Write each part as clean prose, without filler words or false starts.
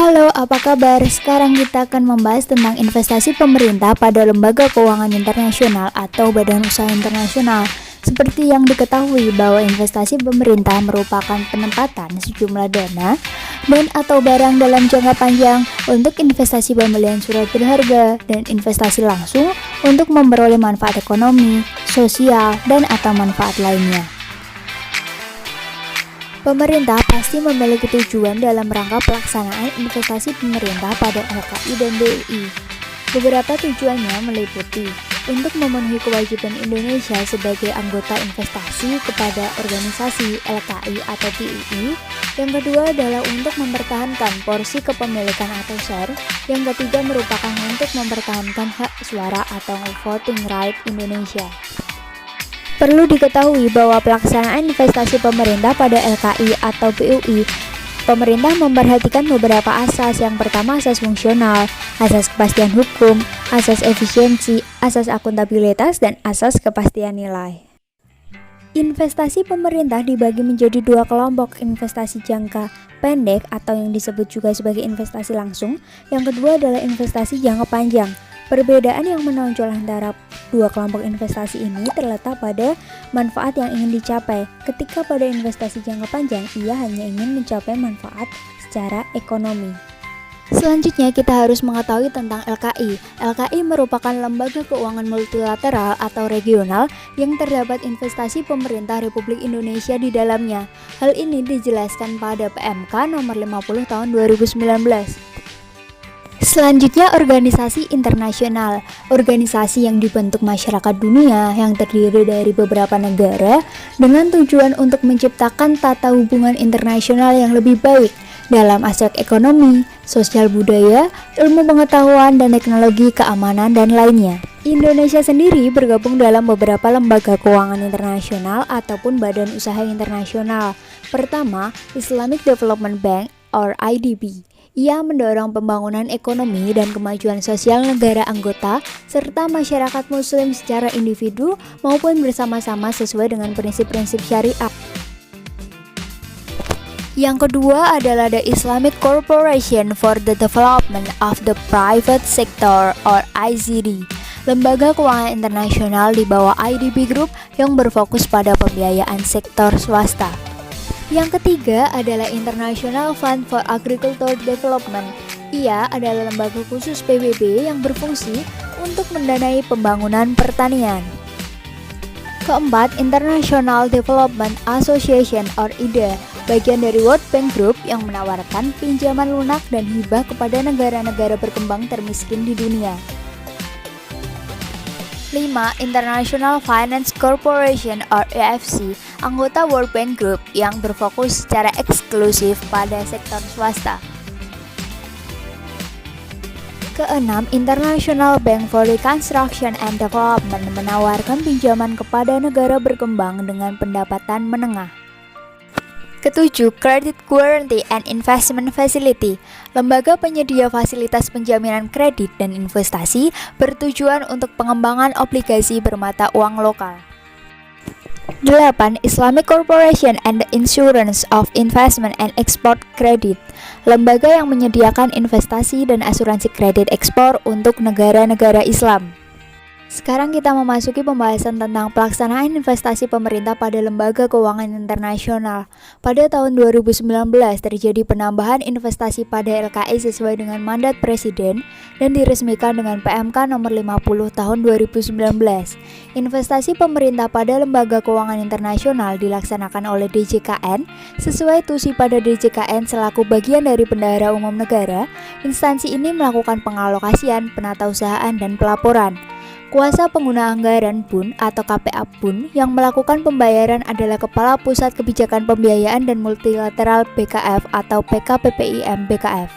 Halo, apa kabar? Sekarang kita akan membahas tentang investasi pemerintah pada lembaga keuangan internasional atau badan usaha internasional. Seperti yang diketahui bahwa investasi pemerintah merupakan penempatan sejumlah dana dan atau barang dalam jangka panjang untuk investasi pembelian surat berharga dan investasi langsung untuk memperoleh manfaat ekonomi, sosial, dan atau manfaat lainnya. Pemerintah pasti memiliki tujuan dalam rangka pelaksanaan investasi pemerintah pada LKI dan BUI. Beberapa tujuannya meliputi untuk memenuhi kewajiban Indonesia sebagai anggota investasi kepada organisasi LKI atau BUI. Yang kedua adalah untuk mempertahankan porsi kepemilikan atau share. Yang ketiga merupakan untuk mempertahankan hak suara atau voting right Indonesia. Perlu diketahui bahwa pelaksanaan investasi pemerintah pada LKI atau BUI, pemerintah memperhatikan beberapa asas. Yang pertama, asas fungsional, asas kepastian hukum, asas efisiensi, asas akuntabilitas, dan asas kepastian nilai. Investasi pemerintah dibagi menjadi dua kelompok, investasi jangka pendek atau yang disebut juga sebagai investasi langsung. Yang kedua adalah investasi jangka panjang. Perbedaan yang menonjol antara dua kelompok investasi ini terletak pada manfaat yang ingin dicapai. Ketika pada investasi jangka panjang, ia hanya ingin mencapai manfaat secara ekonomi. Selanjutnya kita harus mengetahui tentang LKI. LKI merupakan lembaga keuangan multilateral atau regional yang terdapat investasi pemerintah Republik Indonesia di dalamnya. Hal ini dijelaskan pada PMK nomor 50 tahun 2019. Selanjutnya, organisasi internasional. Organisasi yang dibentuk masyarakat dunia yang terdiri dari beberapa negara dengan tujuan untuk menciptakan tata hubungan internasional yang lebih baik dalam aspek ekonomi, sosial budaya, ilmu pengetahuan dan teknologi, keamanan, dan lainnya. Indonesia sendiri bergabung dalam beberapa lembaga keuangan internasional ataupun badan usaha internasional. Pertama, Islamic Development Bank or IDB. Ia mendorong pembangunan ekonomi dan kemajuan sosial negara anggota serta masyarakat muslim secara individu maupun bersama-sama sesuai dengan prinsip-prinsip syariat. Yang kedua adalah the Islamic Corporation for the Development of the Private Sector or ICD. Lembaga keuangan internasional di bawah IDB Group yang berfokus pada pembiayaan sektor swasta. Yang ketiga adalah International Fund for Agricultural Development. Ia adalah lembaga khusus PBB yang berfungsi untuk mendanai pembangunan pertanian. Keempat, International Development Association or IDA, bagian dari World Bank Group yang menawarkan pinjaman lunak dan hibah kepada negara-negara berkembang termiskin di dunia. 5. International Finance Corporation or IFC, anggota World Bank Group yang berfokus secara eksklusif pada sektor swasta. Keenam, International Bank for Reconstruction and Development menawarkan pinjaman kepada negara berkembang dengan pendapatan menengah. Ketujuh, Credit Guarantee and Investment Facility, lembaga penyedia fasilitas penjaminan kredit dan investasi bertujuan untuk pengembangan obligasi bermata uang lokal. 8. Islamic Corporation and the Insurance of Investment and Export Credit, lembaga yang menyediakan investasi dan asuransi kredit ekspor untuk negara-negara Islam. Sekarang kita memasuki pembahasan tentang pelaksanaan investasi pemerintah pada lembaga keuangan internasional. Pada tahun 2019 terjadi penambahan investasi pada LKI sesuai dengan mandat Presiden dan diresmikan dengan PMK nomor 50 tahun 2019. Investasi pemerintah pada lembaga keuangan internasional dilaksanakan oleh DJKN sesuai tusi pada DJKN selaku bagian dari Bendahara Umum Negara. Instansi ini melakukan pengalokasian, penatausahaan, dan pelaporan. Kuasa pengguna anggaran BUN atau KPA BUN yang melakukan pembayaran adalah Kepala Pusat Kebijakan Pembiayaan dan Multilateral BKF atau PKPPIM BKF.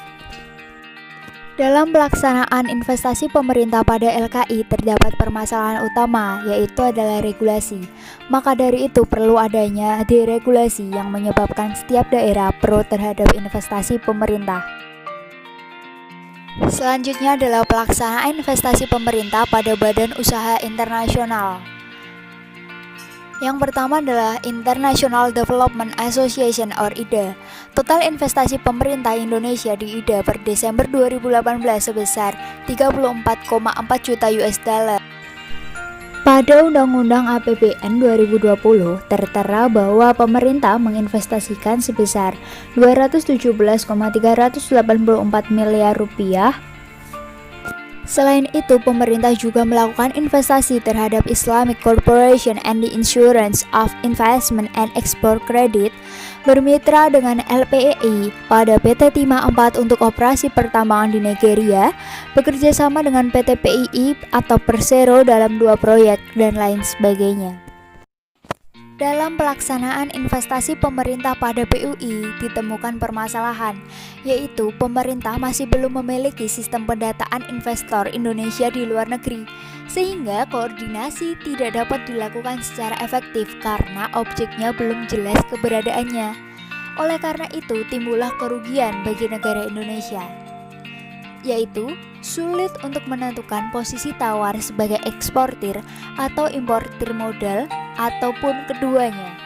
Dalam pelaksanaan investasi pemerintah pada LKI terdapat permasalahan utama, yaitu adalah regulasi. Maka dari itu perlu adanya deregulasi yang menyebabkan setiap daerah pro terhadap investasi pemerintah. Selanjutnya adalah pelaksanaan investasi pemerintah pada badan usaha internasional. Yang pertama adalah International Development Association or IDA. Total investasi pemerintah Indonesia di IDA per Desember 2018 sebesar 34,4 juta US dollar. Pada Undang-Undang APBN 2020 tertera bahwa pemerintah menginvestasikan sebesar 217,384 miliar rupiah. Selain itu, pemerintah juga melakukan investasi terhadap Islamic Corporation and the Insurance of Investment and Export Credit, bermitra dengan LPEI pada PT Timah 4 untuk operasi pertambangan di Nigeria, bekerja sama dengan PT PII atau Persero dalam 2 proyek, dan lain sebagainya. Dalam pelaksanaan investasi pemerintah pada PUI ditemukan permasalahan, yaitu pemerintah masih belum memiliki sistem pendataan investor Indonesia di luar negeri, sehingga koordinasi tidak dapat dilakukan secara efektif karena objeknya belum jelas keberadaannya. Oleh karena itu, timbullah kerugian bagi negara Indonesia, yaitu sulit untuk menentukan posisi tawar sebagai eksportir atau importir modal ataupun keduanya.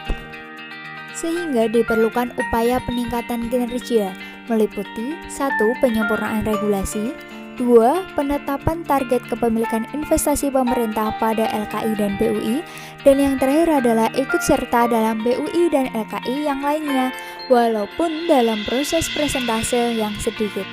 Sehingga diperlukan upaya peningkatan kinerja meliputi 1. Penyempurnaan regulasi, 2. Penetapan target kepemilikan investasi pemerintah pada LKI dan BUI, dan yang terakhir adalah ikut serta dalam BUI dan LKI yang lainnya walaupun dalam proses persentase yang sedikit.